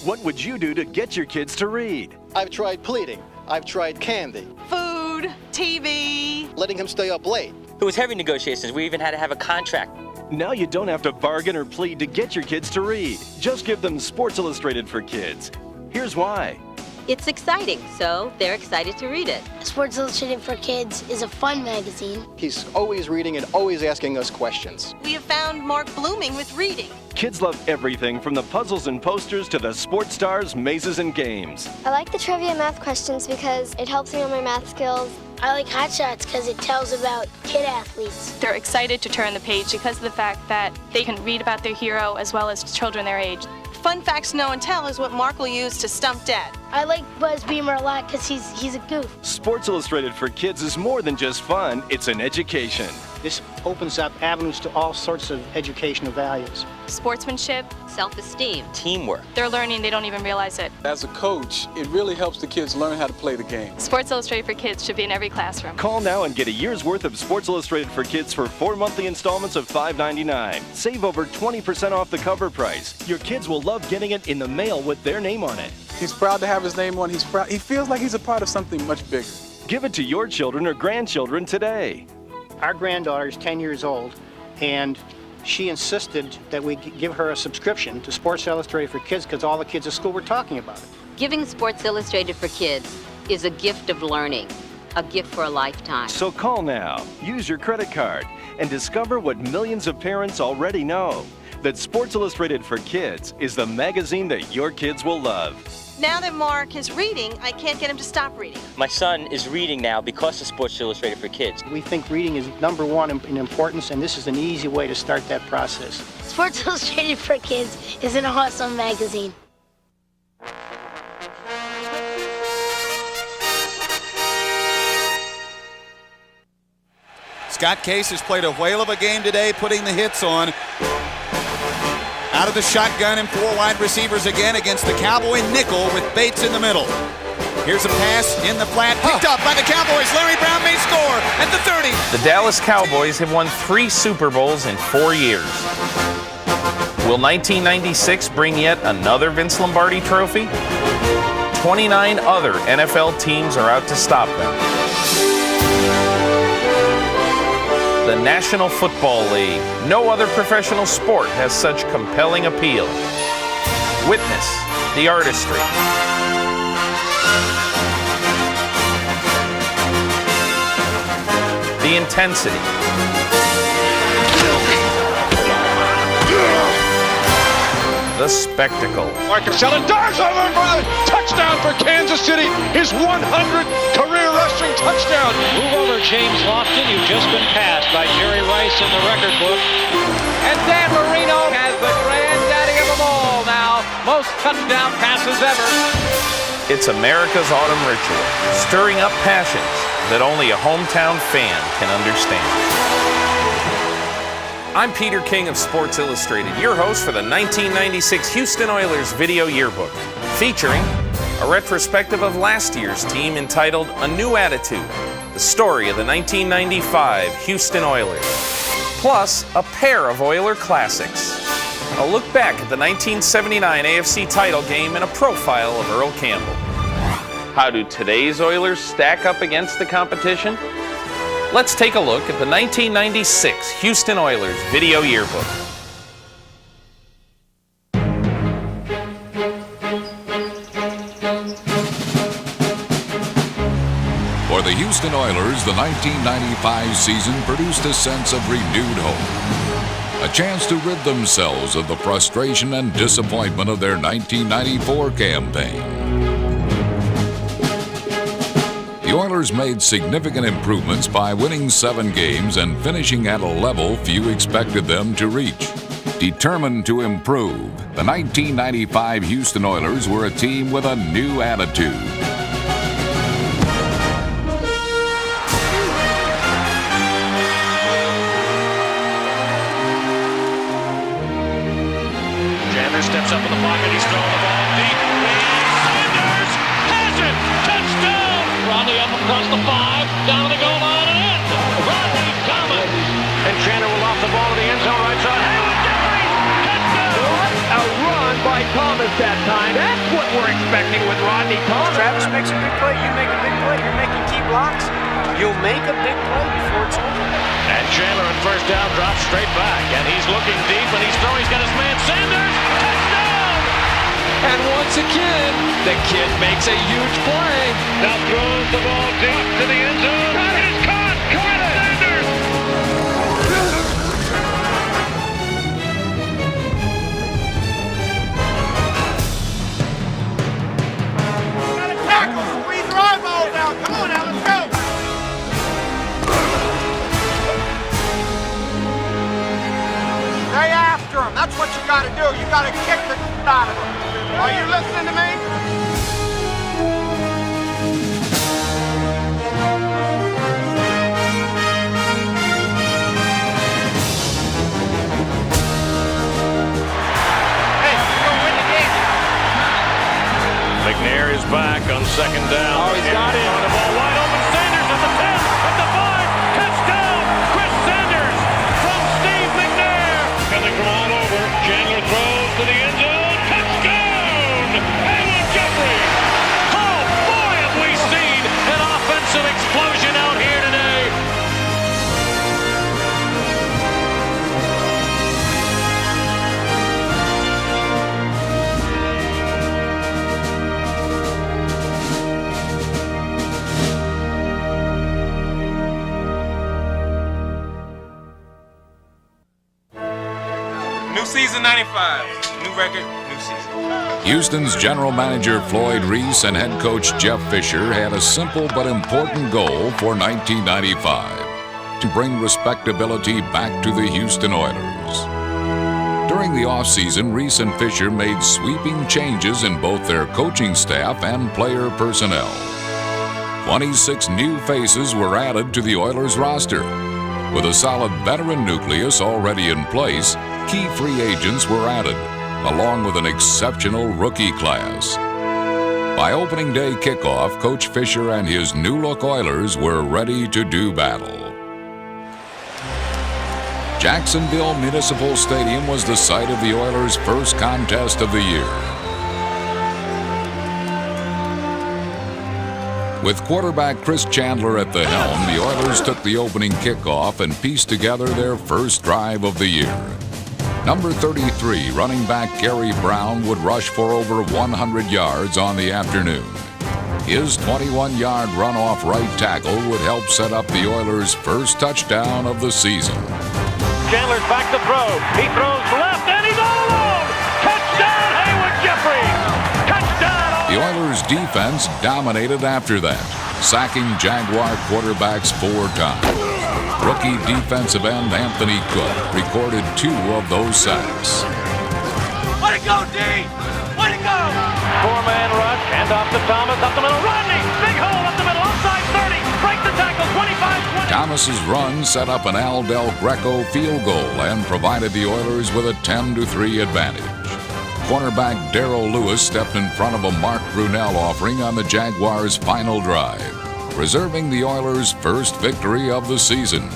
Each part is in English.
What would you do to get your kids to read? I've tried pleading. I've tried candy. Food, TV. Letting him stay up late. It was heavy negotiations. We even had to have a contract. Now you don't have to bargain or plead to get your kids to read. Just give them Sports Illustrated for Kids. Here's why. It's exciting, so they're excited to read it. Sports Illustrated for Kids is a fun magazine. He's always reading and always asking us questions. We have found Mark blooming with reading. Kids love everything from the puzzles and posters to the sports stars, mazes, and games. I like the trivia math questions because it helps me on my math skills. I like Hot Shots because it tells about kid athletes. They're excited to turn the page because of the fact that they can read about their hero as well as children their age. Fun Facts No and Tell is what Mark will use to stump Dad. I like Buzz Beamer a lot because he's a goof. Sports Illustrated for Kids is more than just fun, it's an education. This opens up avenues to all sorts of educational values. Sportsmanship, self-esteem, teamwork. They're learning, they don't even realize it. As a coach, it really helps the kids learn how to play the game. Sports Illustrated for Kids should be in every classroom. Call now and get a year's worth of Sports Illustrated for Kids for 4 monthly installments of $5.99. Save over 20% off the cover price. Your kids will love getting it in the mail with their name on it. He's proud to have his name on. He feels like he's a part of something much bigger. Give it to your children or grandchildren today. Our granddaughter is 10 years old, and she insisted that we give her a subscription to Sports Illustrated for Kids because all the kids at school were talking about it. Giving Sports Illustrated for Kids is a gift of learning, a gift for a lifetime. So call now, use your credit card, and discover what millions of parents already know, that Sports Illustrated for Kids is the magazine that your kids will love. Now that Mark is reading, I can't get him to stop reading. My son is reading now because of Sports Illustrated for Kids. We think reading is #1 in importance, and this is an easy way to start that process. Sports Illustrated for Kids is an awesome magazine. Scott Case has played a whale of a game today, putting the hits on. Out of the shotgun and 4 wide receivers again against the Cowboy nickel with Bates in the middle. Here's a pass in the flat, picked up by the Cowboys. Larry Brown may score at the 30. The Dallas Cowboys have won 3 Super Bowls in 4 years. Will 1996 bring yet another Vince Lombardi trophy? 29 other NFL teams are out to stop them. The National Football League. No other professional sport has such compelling appeal. Witness the artistry. The intensity. The spectacle. Marcus Allen dives over for the touchdown for Kansas City. His 100th career rushing touchdown. Move over, James Lofton. You've just been passed by Jerry Rice in the record book. And Dan Marino has the granddaddy of them all now. Most touchdown passes ever. It's America's autumn ritual, stirring up passions that only a hometown fan can understand. I'm Peter King of Sports Illustrated, your host for the 1996 Houston Oilers Video Yearbook, featuring a retrospective of last year's team entitled A New Attitude, the story of the 1995 Houston Oilers, plus a pair of Oiler classics, a look back at the 1979 AFC title game and a profile of Earl Campbell. How do today's Oilers stack up against the competition? Let's take a look at the 1996 Houston Oilers Video Yearbook. For the Houston Oilers, the 1995 season produced a sense of renewed hope. A chance to rid themselves of the frustration and disappointment of their 1994 campaign. The Oilers made significant improvements by winning 7 games and finishing at a level few expected them to reach. Determined to improve, the 1995 Houston Oilers were a team with a new attitude. Chandler steps up in the pocket, he's throwing the ball deep. Sanders has it! Touchdown! Rodney up across the 5, down to the goal line and in. Rodney Thomas. And Chandler will off the ball to the end zone right side. Haywood Jeffries! Touchdown! What a run by Thomas that time. That's what we're expecting with Rodney Thomas. Travis makes a big play, you make a big play, you're making key blocks. You'll make a big play before it's over. And Chandler on first down drops straight back, and he's looking deep, and he's throwing. He's got his man Sanders. Touchdown! And once again, the kid makes a huge play. Now throws the ball deep to the end zone. It is caught! Chris Sanders! Got a tackle! Squeeze your eyeballs out! Come on now, let's go! Stay after him. That's what you got to do. You got to kick the out of him. Are you listening to me? Hey, we're going to win the game. McNair is back on second down. Oh, he's got it. The ball wide open. Sanders at the 10, at the 5. Touchdown! Chris Sanders from Steve McNair. Coming from all over. Chandler throws to the end zone. Touchdown! Haywood Jeffrey. Oh, boy, have we seen an offensive explosion out here today. New season 95. New record, new season. Houston's general manager Floyd Reese and head coach Jeff Fisher had a simple but important goal for 1995: to bring respectability back to the Houston Oilers. During the offseason, Reese and Fisher made sweeping changes in both their coaching staff and player personnel. 26 new faces were added to the Oilers roster. With a solid veteran nucleus already in place, key free agents were added, along with an exceptional rookie class. By opening day kickoff, Coach Fisher and his new-look Oilers were ready to do battle. Jacksonville Municipal Stadium was the site of the Oilers' first contest of the year. With quarterback Chris Chandler at the helm, the Oilers took the opening kickoff and pieced together their first drive of the year. Number 33, running back Gary Brown, would rush for over 100 yards on the afternoon. His 21-yard run-off right tackle would help set up the Oilers' first touchdown of the season. Chandler's back to throw. He throws left, and he's all alone. Touchdown, Haywood Jeffrey. Touchdown. The Oilers' defense dominated after that, sacking Jaguar quarterbacks 4 times. Rookie defensive end Anthony Cook recorded 2 of those sacks. Way to go, D! Way to go! 4-man rush, hand off to Thomas, up the middle. Rodney, big hole up the middle, outside 30. Break the tackle, 25-20. Thomas's run set up an Al Del Greco field goal and provided the Oilers with a 10-3 advantage. Cornerback Darrell Lewis stepped in front of a Mark Brunell offering on the Jaguars' final drive, preserving the Oilers' first victory of the season.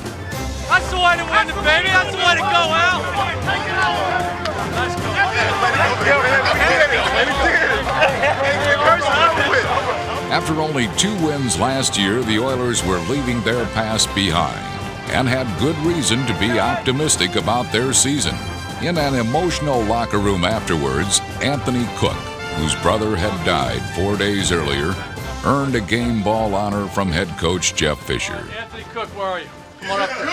That's the way to win it, baby. That's the way to go, Al. Let's go. After only 2 wins last year, the Oilers were leaving their past behind and had good reason to be optimistic about their season. In an emotional locker room afterwards, Anthony Cook, whose brother had died 4 days earlier, earned a game ball honor from head coach Jeff Fisher. Anthony Cook, where are you? Come on up there.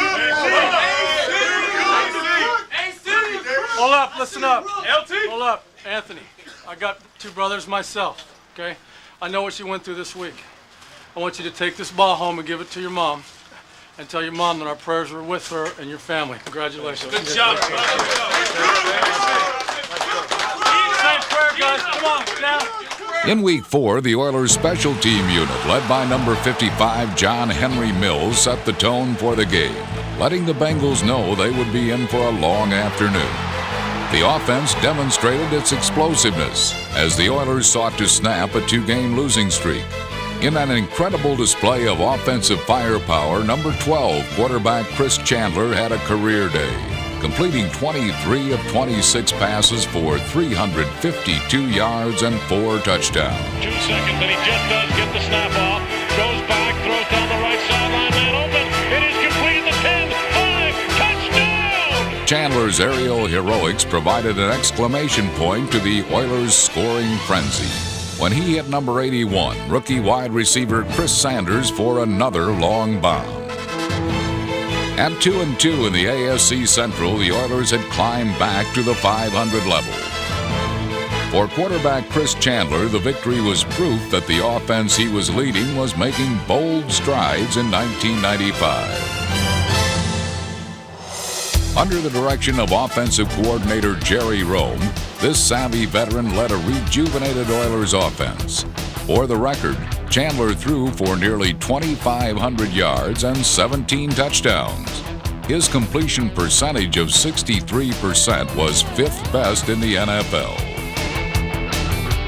Hold up, listen up. Hold up, Anthony. I got 2 brothers myself, okay? I know what you went through this week. I want you to take this ball home and give it to your mom and tell your mom that our prayers were with her and your family. Congratulations. Good job. Same prayer, guys. Come on, down. In Week 4, the Oilers' special team unit, led by number 55 John Henry Mills, set the tone for the game, letting the Bengals know they would be in for a long afternoon. The offense demonstrated its explosiveness as the Oilers sought to snap a 2-game losing streak. In an incredible display of offensive firepower, number 12 quarterback Chris Chandler had a career day, completing 23 of 26 passes for 352 yards and 4 touchdowns. 2 seconds, and he just does get the snap off. Goes back, throws down the right sideline, man open. It is complete at the 10, 5, touchdown! Chandler's aerial heroics provided an exclamation point to the Oilers' scoring frenzy when he hit number 81, rookie wide receiver Chris Sanders, for another long bomb. At 2-2 in the AFC Central, the Oilers had climbed back to the 500 level. For quarterback Chris Chandler, the victory was proof that the offense he was leading was making bold strides in 1995. Under the direction of offensive coordinator Jerry Rome, this savvy veteran led a rejuvenated Oilers offense. For the record, Chandler threw for nearly 2,500 yards and 17 touchdowns. His completion percentage of 63% was 5th best in the NFL.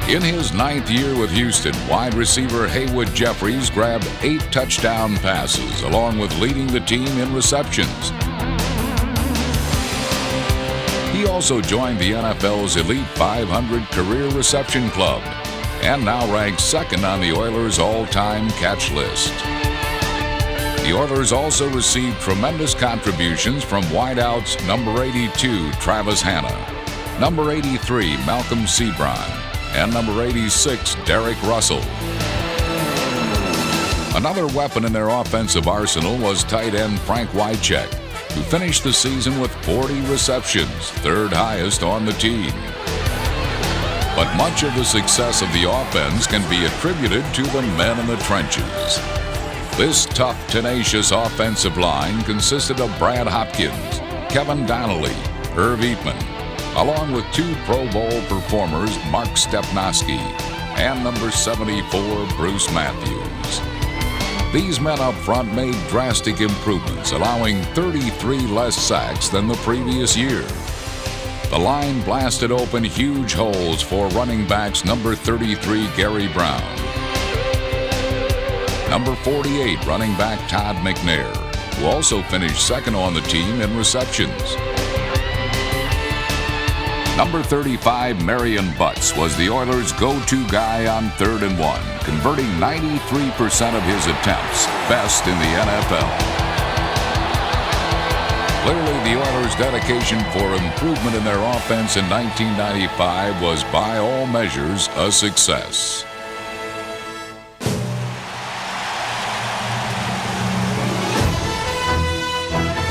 In his 9th year with Houston, wide receiver Haywood Jeffries grabbed 8 touchdown passes, along with leading the team in receptions. He also joined the NFL's Elite 500 Career Reception Club, and now ranks 2nd on the Oilers' all-time catch list. The Oilers also received tremendous contributions from wideouts number 82, Travis Hanna, number 83, Malcolm Sebron, and number 86, Derek Russell. Another weapon in their offensive arsenal was tight end Frank Wycheck, who finished the season with 40 receptions, 3rd highest on the team. But much of the success of the offense can be attributed to the men in the trenches. This tough, tenacious offensive line consisted of Brad Hopkins, Kevin Donnelly, Irv Eatman, along with 2 Pro Bowl performers, Mark Stepnoski and number 74, Bruce Matthews. These men up front made drastic improvements, allowing 33 less sacks than the previous year. The line blasted open huge holes for running backs number 33, Gary Brown, number 48, running back Todd McNair, who also finished 2nd on the team in receptions. Number 35, Marion Butts, was the Oilers' go-to guy on 3rd and 1, converting 93% of his attempts, best in the NFL. Clearly, the Oilers' dedication for improvement in their offense in 1995 was by all measures a success.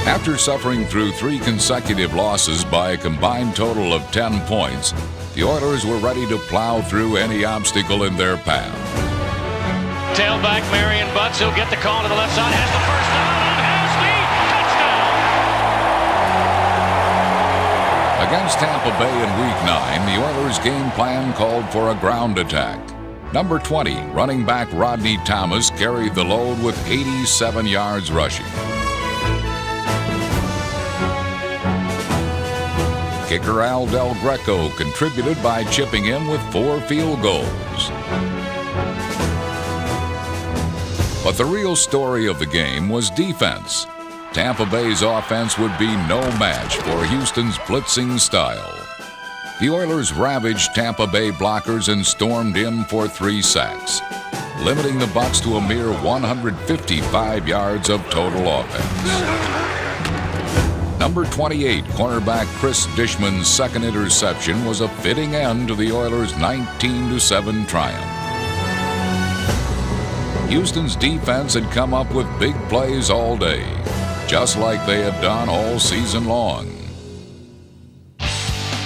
After suffering through 3 consecutive losses by a combined total of 10 points, the Oilers were ready to plow through any obstacle in their path. Tailback Marion Butts, he'll get the call to the left side, has the first down, and has the touchdown! Against Tampa Bay in Week 9, the Oilers' game plan called for a ground attack. Number 20, running back Rodney Thomas, carried the load with 87 yards rushing. Kicker Al Del Greco contributed by chipping in with 4 field goals. But the real story of the game was defense. Tampa Bay's offense would be no match for Houston's blitzing style. The Oilers ravaged Tampa Bay blockers and stormed in for 3 sacks, limiting the Bucs to a mere 155 yards of total offense. Number 28, cornerback Chris Dishman's 2nd interception was a fitting end to the Oilers' 19-7 triumph. Houston's defense had come up with big plays all day, just like they had done all season long.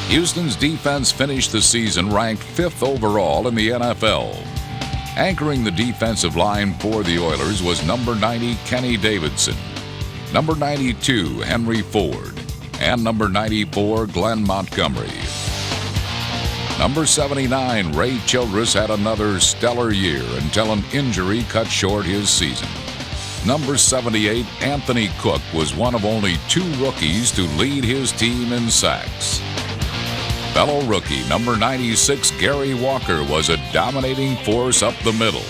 Houston's defense finished the season ranked 5th overall in the NFL. Anchoring the defensive line for the Oilers was number 90, Kenny Davidson, number 92, Henry Ford, and number 94, Glenn Montgomery. Number 79, Ray Childress, had another stellar year until an injury cut short his season. Number 78, Anthony Cook, was one of only 2 rookies to lead his team in sacks. Fellow rookie number 96, Gary Walker, was a dominating force up the middle.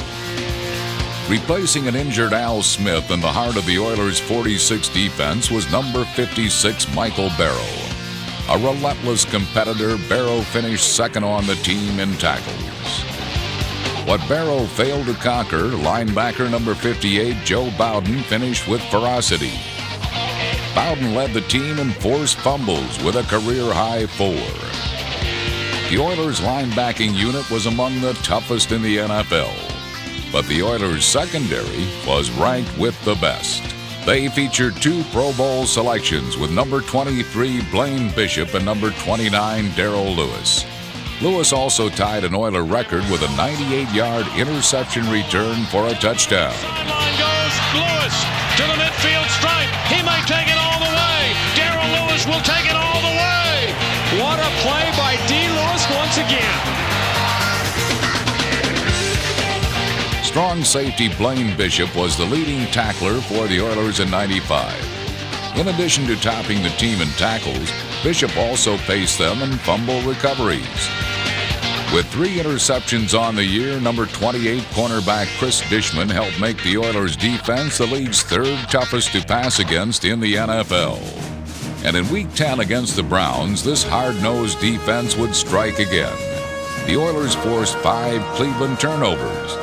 Replacing an injured Al Smith in the heart of the Oilers' 46 defense was number 56 Michael Barrow. A relentless competitor, Barrow finished second on the team in tackles. What Barrow failed to conquer, linebacker number 58 Joe Bowden finished with ferocity. Bowden led the team in forced fumbles with a career-high 4. The Oilers' linebacking unit was among the toughest in the NFL, but the Oilers' secondary was ranked with the best. They featured 2 Pro Bowl selections with number 23 Blaine Bishop and number 29 Darrell Lewis. Lewis also tied an Oiler record with a 98-yard interception return for a touchdown. Sideline goes Lewis to the midfield stripe. He may take it all the way. Darrell Lewis will take it all the way. What a play by D. Lewis once again. Strong safety Blaine Bishop was the leading tackler for the Oilers in '95. In addition to topping the team in tackles, Bishop also paced them in fumble recoveries. With 3 interceptions on the year, number 28 cornerback Chris Dishman helped make the Oilers' defense the league's 3rd toughest to pass against in the NFL. And in Week 10 against the Browns, this hard-nosed defense would strike again. The Oilers forced 5 Cleveland turnovers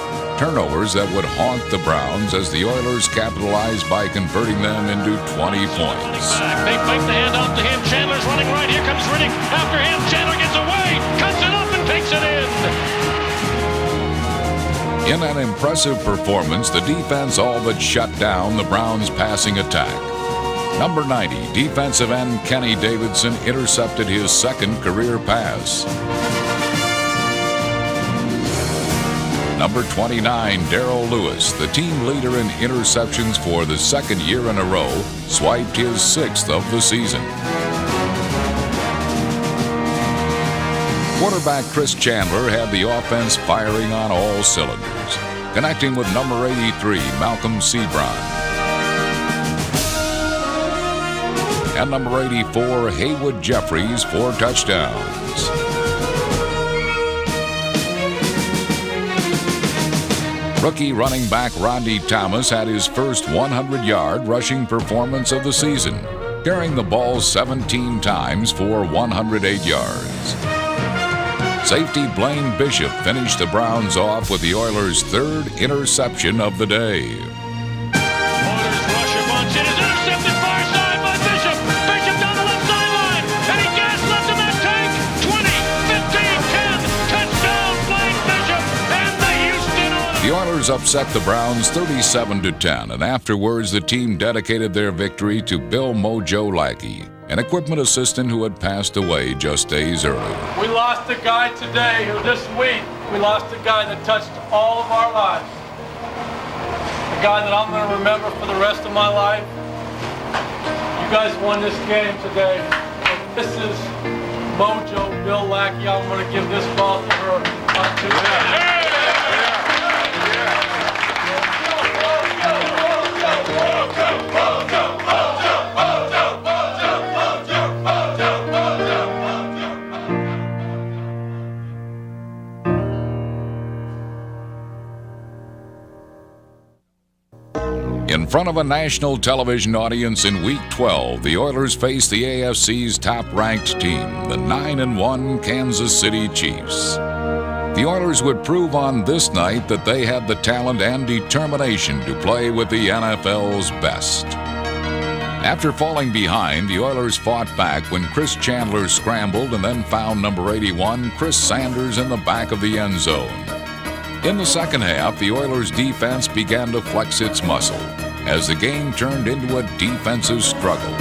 that would haunt the Browns as the Oilers capitalized by converting them into 20 points. They fake the handoff to him. Chandler's running right. Here comes Riddick. After him, Chandler gets away, cuts it up, and takes it in. In an impressive performance, the defense all but shut down the Browns' passing attack. Number 90, defensive end Kenny Davidson intercepted his 2nd career pass. Number 29, Darrell Lewis, the team leader in interceptions for the 2nd year in a row, swiped his 6th of the season. Quarterback Chris Chandler had the offense firing on all cylinders, connecting with number 83, Malcolm Sebron, and number 84, Haywood Jeffries, 4 touchdowns. Rookie running back Rodney Thomas had his first 100-yard rushing performance of the season, carrying the ball 17 times for 108 yards. Safety Blaine Bishop finished the Browns off with the Oilers' 3rd interception of the day. Oilers rush a bunch. It is intercepted far side by Bishop. Bishop down the left sideline. And he gas left in that tank. 20, 15, 10. Touchdown, Blaine Bishop. And the Houston Oilers. The Oilers upset the Browns 37-10, and afterwards the team dedicated their victory to Bill Mojo Lackey, an equipment assistant who had passed away just days earlier. We lost a guy today, or this week, we lost a guy that touched all of our lives. A guy that I'm going to remember for the rest of my life. You guys won this game today. This is Mojo, Bill Lackey. I'm going to give this ball to her. In front of a national television audience in Week 12, the Oilers faced the AFC's top-ranked team, the 9-1 Kansas City Chiefs. The Oilers would prove on this night that they had the talent and determination to play with the NFL's best. After falling behind, the Oilers fought back when Chris Chandler scrambled and then found number 81, Chris Sanders, in the back of the end zone. In the second half, the Oilers' defense began to flex its muscle as the game turned into a defensive struggle.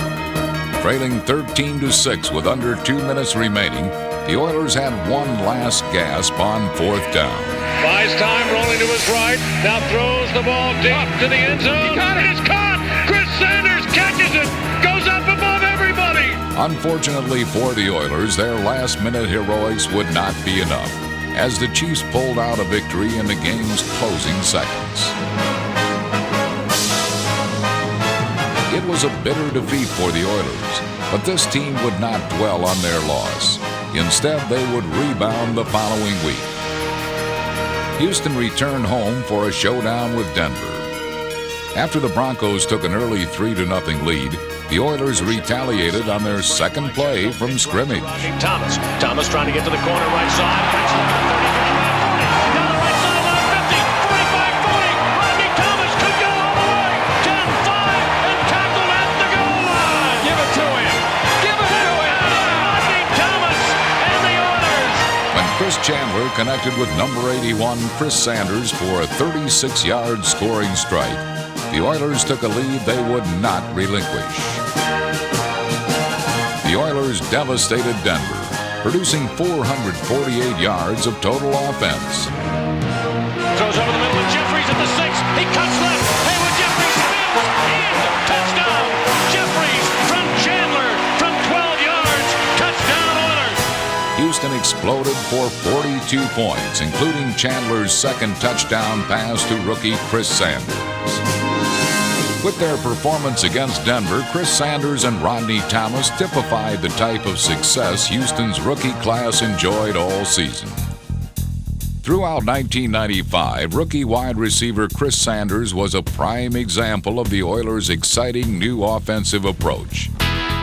Trailing 13-6 with under 2 minutes remaining, the Oilers had one last gasp on 4th down. Buys time, rolling to his right. Now throws the ball deep to the end zone. He got it. It's caught. Chris Sanders catches it. Goes up above everybody. Unfortunately for the Oilers, their last-minute heroics would not be enough, as the Chiefs pulled out a victory in the game's closing seconds. It was a bitter defeat for the Oilers, but this team would not dwell on their loss. Instead, they would rebound the following week. Houston returned home for a showdown with Denver. After the Broncos took an early 3-0 lead, the Oilers retaliated on their second play from scrimmage. Thomas trying to get to the corner right side. Breaks the 30, 35, 40. Down the right sideline, 50, 45, 40. Rodney Thomas could go all the way. 10, 5, and tackled at the goal line. Give it to him. Give it to him. Rodney Thomas and the Oilers. When Chris Chandler connected with number 81 Chris Sanders for a 36-yard scoring strike, the Oilers took a lead they would not relinquish. The Oilers devastated Denver, producing 448 yards of total offense. Throws over the middle of Jeffries at the 6. He cuts left. Haywood Jeffries spins in. Touchdown. Jeffries from Chandler from 12 yards. Touchdown Oilers. Houston exploded for 42 points, including Chandler's second touchdown pass to rookie Chris Sanders. With their performance against Denver, Chris Sanders and Rodney Thomas typified the type of success Houston's rookie class enjoyed all season. Throughout 1995, rookie wide receiver Chris Sanders was a prime example of the Oilers' exciting new offensive approach.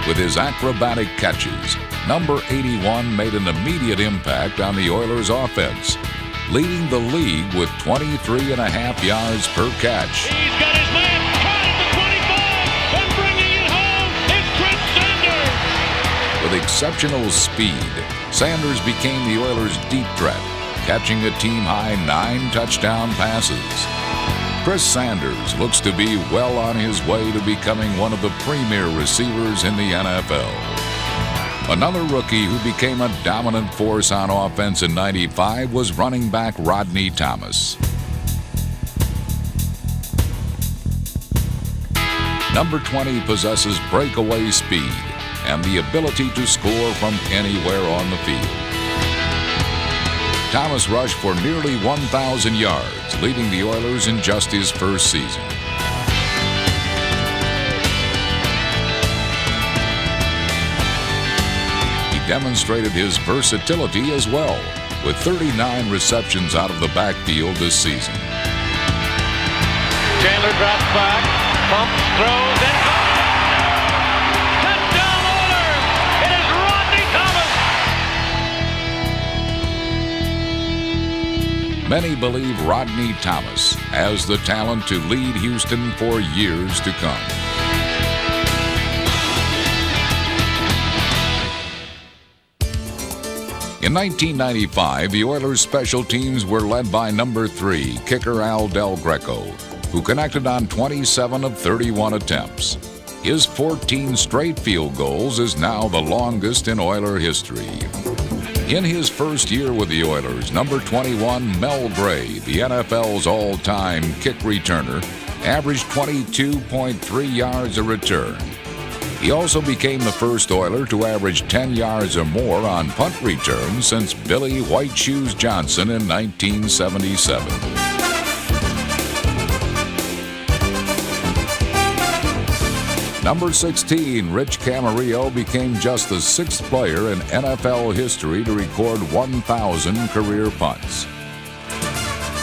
With his acrobatic catches, number 81 made an immediate impact on the Oilers' offense, leading the league with 23.5 yards per catch. He's got his man. With exceptional speed, Sanders became the Oilers' deep threat, catching a team-high 9 touchdown passes. Chris Sanders looks to be well on his way to becoming one of the premier receivers in the NFL. Another rookie who became a dominant force on offense in '95 was running back Rodney Thomas. Number 20 possesses breakaway speed and the ability to score from anywhere on the field. Thomas rushed for nearly 1,000 yards, leading the Oilers in just his first season. He demonstrated his versatility as well, with 39 receptions out of the backfield this season. Chandler drops back, pumps, throws, and touchdown Oilers! It is Rodney Thomas! Many believe Rodney Thomas has the talent to lead Houston for years to come. In 1995, the Oilers' special teams were led by number 3, kicker Al Del Greco, who connected on 27 of 31 attempts. His 14 straight field goals is now the longest in Oiler history. In his first year with the Oilers, number 21, Mel Gray, the NFL's all-time kick returner, averaged 22.3 yards a return. He also became the first Oiler to average 10 yards or more on punt returns since Billy White Shoes Johnson in 1977. Number 16, Rich Camarillo, became just the 6th player in NFL history to record 1,000 career punts.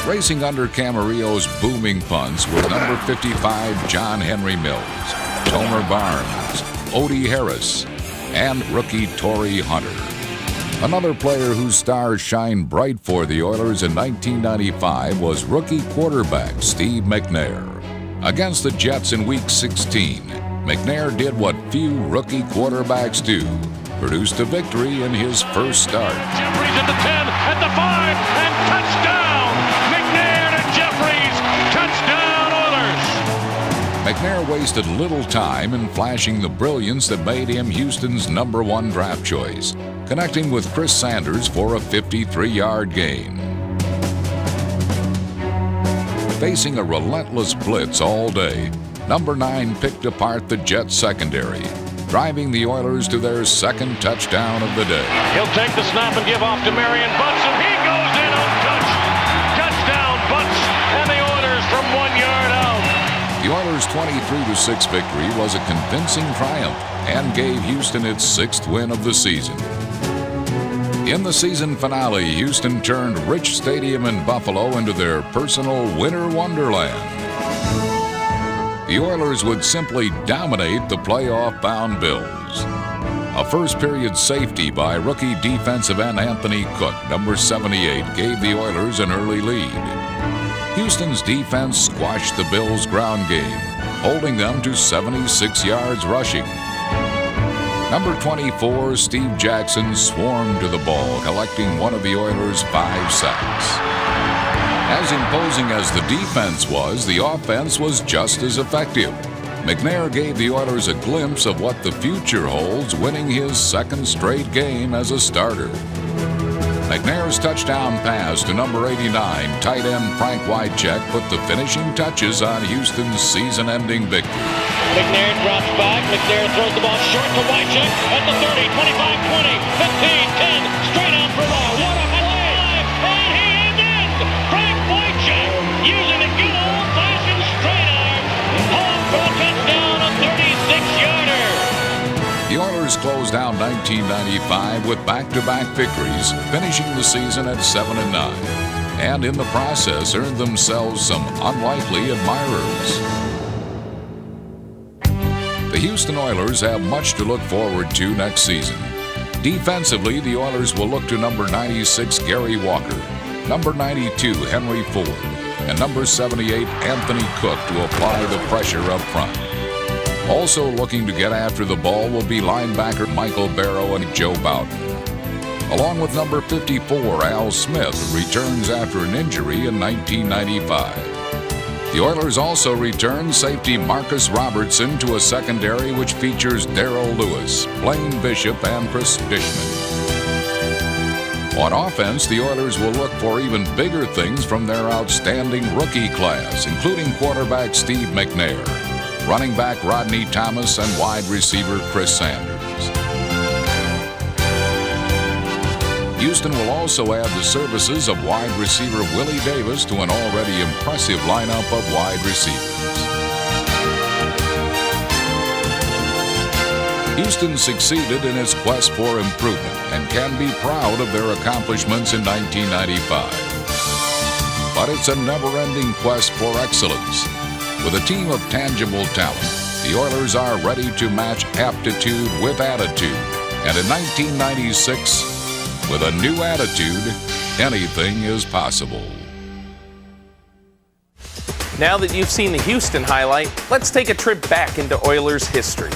Racing under Camarillo's booming punts were number 55, John Henry Mills, Tomer Barnes, Odie Harris, and rookie Torrey Hunter. Another player whose stars shined bright for the Oilers in 1995 was rookie quarterback Steve McNair. Against the Jets in Week 16, McNair did what few rookie quarterbacks do, produced a victory in his first start. Jeffries at the 10, at the 5, and touchdown! McNair to Jeffries, touchdown Oilers! McNair wasted little time in flashing the brilliance that made him Houston's number 1 draft choice, connecting with Chris Sanders for a 53-yard gain. Facing a relentless blitz all day, number 9 picked apart the Jets secondary, driving the Oilers to their second touchdown of the day. He'll take the snap and give off to Marion Butts, and he goes in untouched. Touchdown Butts, and the Oilers from 1 yard out. The Oilers' 23-6 victory was a convincing triumph and gave Houston its 6th win of the season. In the season finale, Houston turned Rich Stadium in Buffalo into their personal winter wonderland. The Oilers would simply dominate the playoff-bound Bills. A first-period safety by rookie defensive end Anthony Cook, number 78, gave the Oilers an early lead. Houston's defense squashed the Bills' ground game, holding them to 76 yards rushing. Number 24, Steve Jackson, swarmed to the ball, collecting one of the Oilers' 5 sacks. As imposing as the defense was, the offense was just as effective. McNair gave the Oilers a glimpse of what the future holds, winning his second straight game as a starter. McNair's touchdown pass to number 89, tight end Frank Wycheck, put the finishing touches on Houston's season-ending victory. McNair drops back. McNair throws the ball short to Wycheck at the 30, 25, 20, 15, 10, straight out for ball. What a play! And he is in! Frank Wycheck using a good old-fashioned straight arm. Home for a touchdown, a 36-yarder. The Oilers closed out 1995 with back-to-back victories, finishing the season at 7-9, and in the process earned themselves some unlikely admirers. The Houston Oilers have much to look forward to next season. Defensively, the Oilers will look to number 96, Gary Walker, number 92, Henry Ford, and number 78, Anthony Cook, to apply the pressure up front. Also looking to get after the ball will be linebacker Michael Barrow and Joe Bowden. Along with number 54, Al Smith, who returns after an injury in 1995. The Oilers also return safety Marcus Robertson to a secondary which features Darrell Lewis, Blaine Bishop, and Chris Dishman. On offense, the Oilers will look for even bigger things from their outstanding rookie class, including quarterback Steve McNair, running back Rodney Thomas, and wide receiver Chris Sanders. Houston will also add the services of wide receiver Willie Davis to an already impressive lineup of wide receivers. Houston succeeded in its quest for improvement and can be proud of their accomplishments in 1995. But it's a never-ending quest for excellence. With a team of tangible talent, the Oilers are ready to match aptitude with attitude. And in 1996, with a new attitude, anything is possible. Now that you've seen the Houston highlight, let's take a trip back into Oilers history.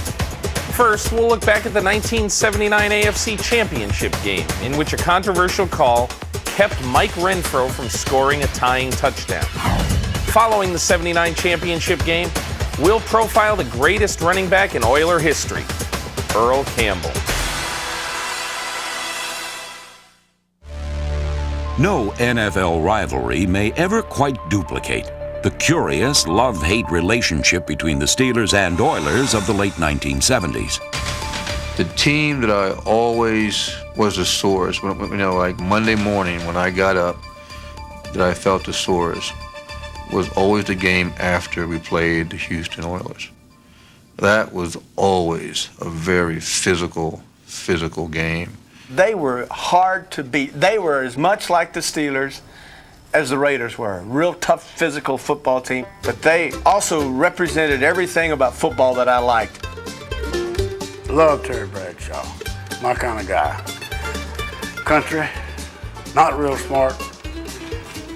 First, we'll look back at the 1979 AFC Championship game, in which a controversial call kept Mike Renfro from scoring a tying touchdown. Following the 79 championship game, we'll profile the greatest running back in Oiler history, Earl Campbell. No NFL rivalry may ever quite duplicate the curious love-hate relationship between the Steelers and Oilers of the late 1970s. The team that I always was the sorest, like Monday morning when I got up, that I felt the sorest, was always the game after we played the Houston Oilers. That was always a very physical game. They were hard to beat. They were as much like the Steelers as the Raiders were. A real tough physical football team, but they also represented everything about football that I liked. Love Terry Bradshaw, my kind of guy. Country, not real smart,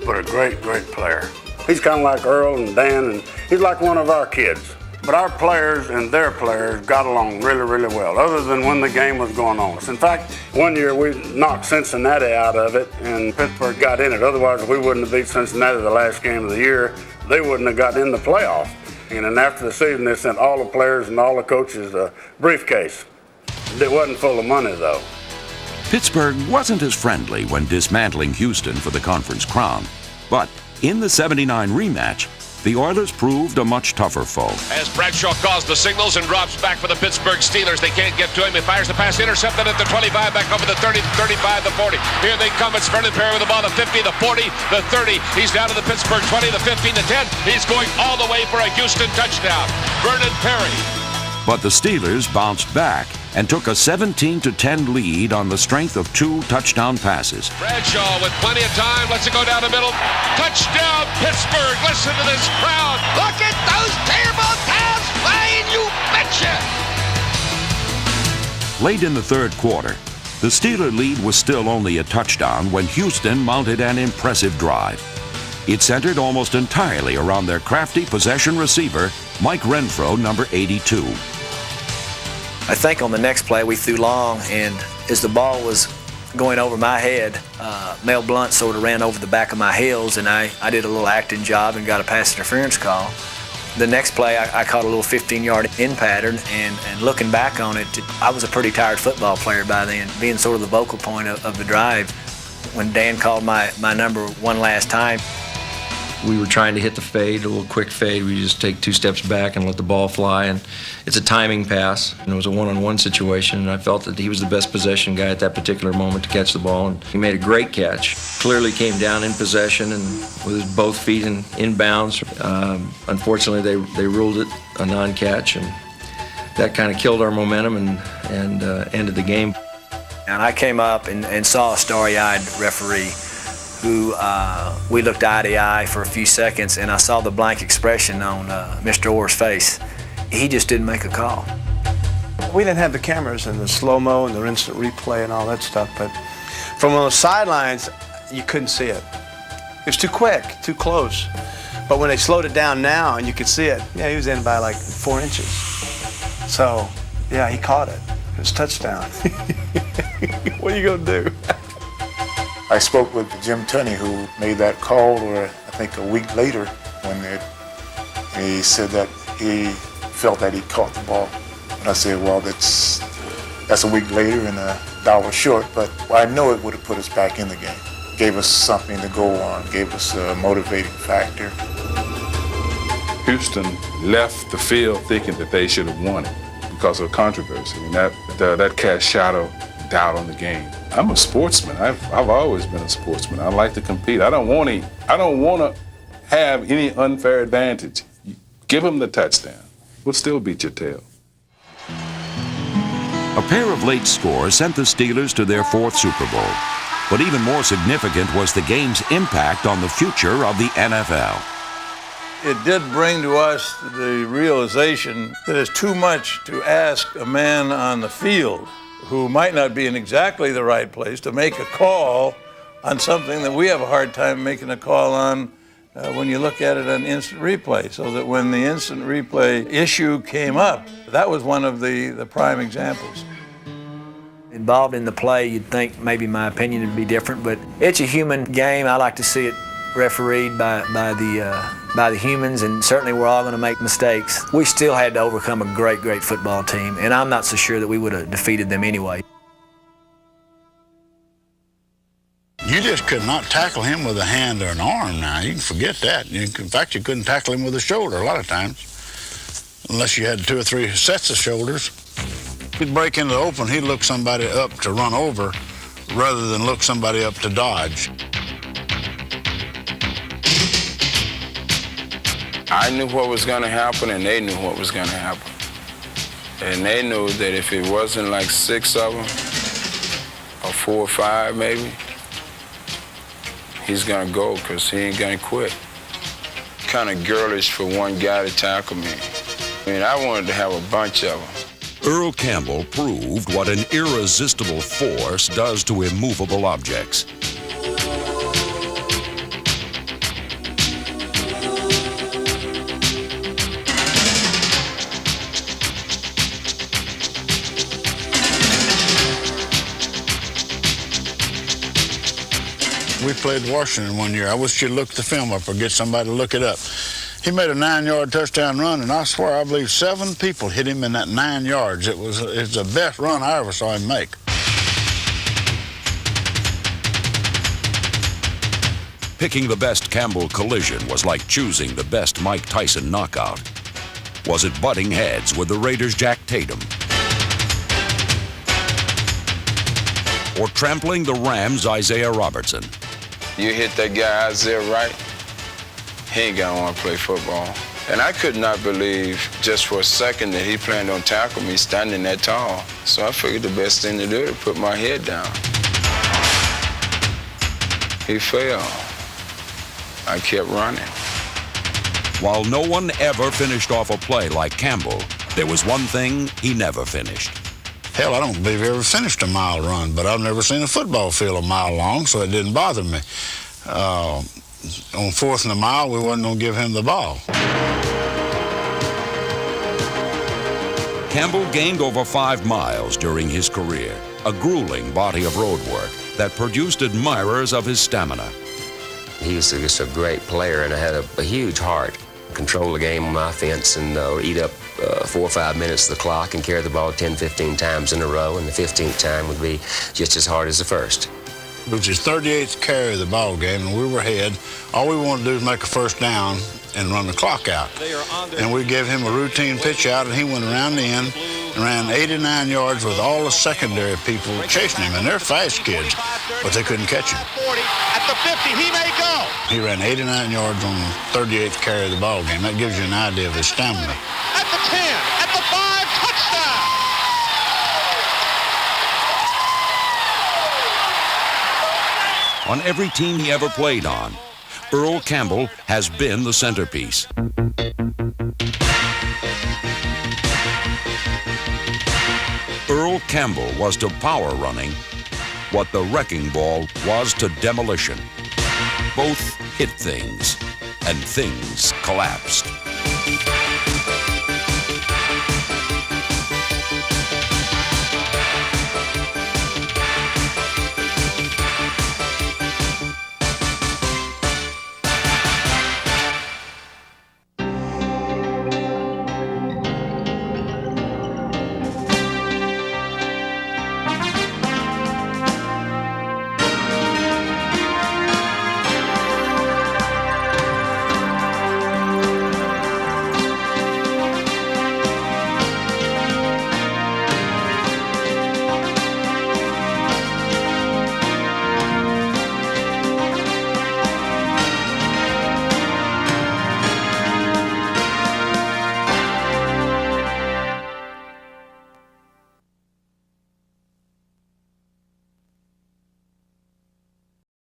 but a great player. He's kind of like Earl and Dan, and he's like one of our kids. But our players and their players got along really well, other than when the game was going on. In fact, one year we knocked Cincinnati out of it, and Pittsburgh got in it. Otherwise, we wouldn't have beat Cincinnati the last game of the year. They wouldn't have gotten in the playoffs. And then after the season, they sent all the players and all the coaches a briefcase. It wasn't full of money, though. Pittsburgh wasn't as friendly when dismantling Houston for the conference crown. But in the '79 rematch, the Oilers proved a much tougher foe. As Bradshaw calls the signals and drops back for the Pittsburgh Steelers. They can't get to him. He fires the pass, intercepted at the 25, back over the 30, the 35, the 40. Here they come. It's Vernon Perry with the ball, the 50, the 40, the 30. He's down to the Pittsburgh 20, the 15, the 10. He's going all the way for a Houston touchdown. Vernon Perry But the Steelers bounced back and took a 17-10 lead on the strength of 2 touchdown passes. Bradshaw with plenty of time, lets it go down the middle. Touchdown, Pittsburgh. Listen to this crowd. Look at those terrible calves flying, you betcha. Late in the third quarter, the Steeler lead was still only a touchdown when Houston mounted an impressive drive. It centered almost entirely around their crafty possession receiver, Mike Renfro, number 82. I think on the next play we threw long, and as the ball was going over my head, Mel Blunt sort of ran over the back of my heels, and I did a little acting job and got a pass interference call. The next play, I caught a little 15-yard in pattern, and looking back on it, I was a pretty tired football player by then, being sort of the vocal point of the drive. When Dan called my number one last time, we were trying to hit the fade, a little quick fade. We just take 2 steps back and let the ball fly, and it's a timing pass. And it was a one-on-one situation, and I felt that he was the best possession guy at that particular moment to catch the ball, and he made a great catch. Clearly came down in possession and with his both feet in bounds. Unfortunately, they ruled it a non-catch, and that kind of killed our momentum and ended the game. And I came up and saw a starry-eyed referee who we looked eye to eye for a few seconds, and I saw the blank expression on Mr. Orr's face. He just didn't make a call. We didn't have the cameras and the slow-mo and the instant replay and all that stuff, but from on the sidelines, you couldn't see it. It was too quick, too close. But when they slowed it down now and you could see it, yeah, he was in by like 4 inches. So, yeah, he caught it. It was a touchdown. What are you gonna do? I spoke with Jim Tunney, who made that call, or I think a week later, when he said that he felt that he caught the ball. And I said, well, that's a week later and $1 short, but I know it would have put us back in the game. Gave us something to go on, gave us a motivating factor. Houston left the field thinking that they should have won it because of controversy, and that cast shadow doubt on the game. I'm a sportsman. I've always been a sportsman. I like to compete. I don't want to have any unfair advantage. Give them the touchdown. We'll still beat your tail. A pair of late scores sent the Steelers to their 4th Super Bowl. But even more significant was the game's impact on the future of the NFL. It did bring to us the realization that it's too much to ask a man on the field who might not be in exactly the right place to make a call on something that we have a hard time making a call on when you look at it on instant replay. So that when the instant replay issue came up, that was one of the prime examples. Involved in the play, you'd think maybe my opinion would be different, but it's a human game. I like to see it refereed by the humans, and certainly we're all going to make mistakes. We still had to overcome a great, great football team, and I'm not so sure that we would have defeated them anyway. You just could not tackle him with a hand or an arm now. You can forget that. In fact, you couldn't tackle him with a shoulder a lot of times, unless you had 2 or 3 sets of shoulders. He'd break into the open, he'd look somebody up to run over rather than look somebody up to dodge. I knew what was going to happen, and they knew what was going to happen. And they knew that if it wasn't like 6 of them, or 4 or 5 maybe, he's going to go because he ain't going to quit. Kind of girlish for one guy to tackle me. I mean, I wanted to have a bunch of them. Earl Campbell proved what an irresistible force does to immovable objects. We played Washington one year. I wish you'd look the film up or get somebody to look it up. He made a 9-yard touchdown run, and I swear I believe 7 people hit him in that 9 yards. It's the best run I ever saw him make. Picking the best Campbell collision was like choosing the best Mike Tyson knockout. Was it butting heads with the Raiders' Jack Tatum? Or trampling the Rams' Isaiah Robertson? You hit that guy Isaiah right, he ain't gonna want to play football. And I could not believe just for a second that he planned on tackling me standing that tall. So I figured the best thing to do to put my head down. He fell. I kept running. While no one ever finished off a play like Campbell, there was one thing he never finished. Hell, I don't believe he ever finished a mile run, but I've never seen a football field a mile long, so it didn't bother me. On 4th and a mile, we wasn't going to give him the ball. Campbell gained over 5 miles during his career, a grueling body of road work that produced admirers of his stamina. He was just a great player and had a huge heart. Control the game on my offense and eat up 4 or 5 minutes of the clock and carry the ball 10, 15 times in a row, and the 15th time would be just as hard as the first. It was his 38th carry of the ball game, and we were ahead. All we wanted to do is make a first down and run the clock out. And we gave him a routine pitch out, and he went around the end and ran 89 yards with all the secondary people chasing him. And they're fast kids, but they couldn't catch him. At the 50, he may go. He ran 89 yards on the 38th carry of the ball game. That gives you an idea of his stamina. At the 10, at the 5, touchdown. On every team he ever played on, Earl Campbell has been the centerpiece. Earl Campbell was to power running what the wrecking ball was to demolition. Both hit things, and things collapsed.